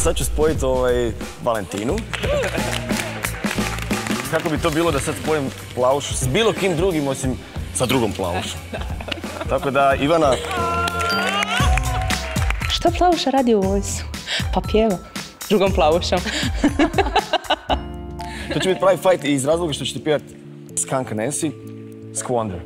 Sad ću spojiti Valentinu. Kako bi to bilo da sad spojim Plavušu s bilo kim drugim osim sa drugom Plavušom. Tako da, Ivana... Što Plavuša radi u vojsu? Pa pjeva. Drugom Plavušom. To će biti pravi fight iz razloga što ćete pjevati Skunk Nancy, Squander.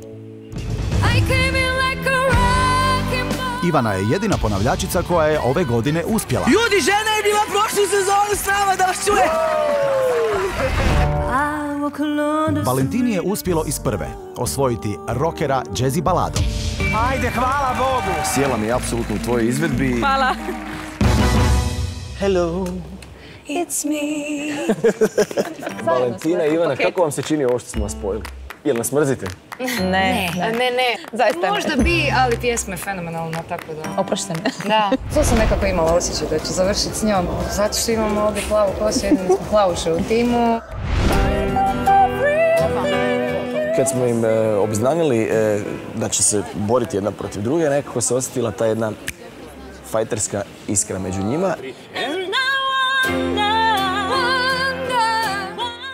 Ivana je jedina ponavljačica koja je ove godine uspjela. Ljudi, žena je bila prošlu sezonu s nama da vas čuje! Valentini je uspjelo iz prve osvojiti rockera jazzy baladom. Ajde, hvala Bogu! Sjela mi je apsolutno u tvojoj izvedbi. Hvala. Hello. It's me. Valentina i Ivana, kako vam se čini ovo što smo vas spojili? Jel nas mrzite? Ne. Zaista ne. Možda bi, ali pjesma je fenomenalna, tako da... Oprošite me. Da. To sam nekako imala osjećaj da ću završiti s njom. Zato što imamo ovdje plavu kosu, jedinu smo Plavuše u timu. Kad smo im obznanili da će se boriti jedna protiv druge, nekako se osjetila ta jedna fajterska iskra među njima.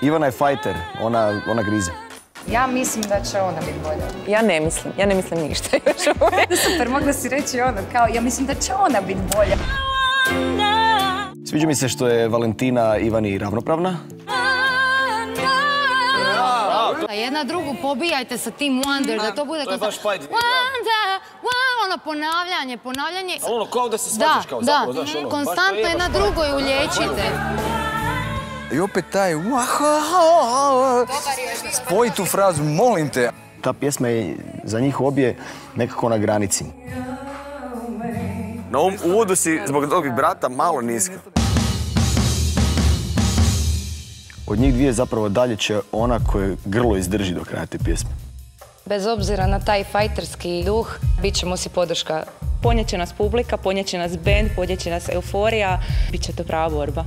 Ivana je fajter, ona grize. Ja mislim da će ona biti bolja. Ja ne mislim ništa još uvijek. Super, mogla si reći ono, kao ja mislim da će ona biti bolja. Sviđa mi se što je Valentina Ivani ravnopravna. Jedna drugu pobijajte sa tim Wonder, da to bude konstantno. Wonder, ono ponavljanje. Ali ono kao da se svađaš kao zapravo, znaš ono. Konstantno jedna drugoj ulječite. I opet taj spoji tu frazu, molim te. Ta pjesma je za njih obje nekako na granici. Na ovom uvodu si zbog tog brata malo niska. Od njih dvije zapravo dalje će ona koje grlo izdrži do kraja te pjesme. Bez obzira na taj fajterski duh, bit ćemo si podrška. Ponjeće nas publika, ponjeće nas band, ponjeće nas euforija. Biće to prava borba.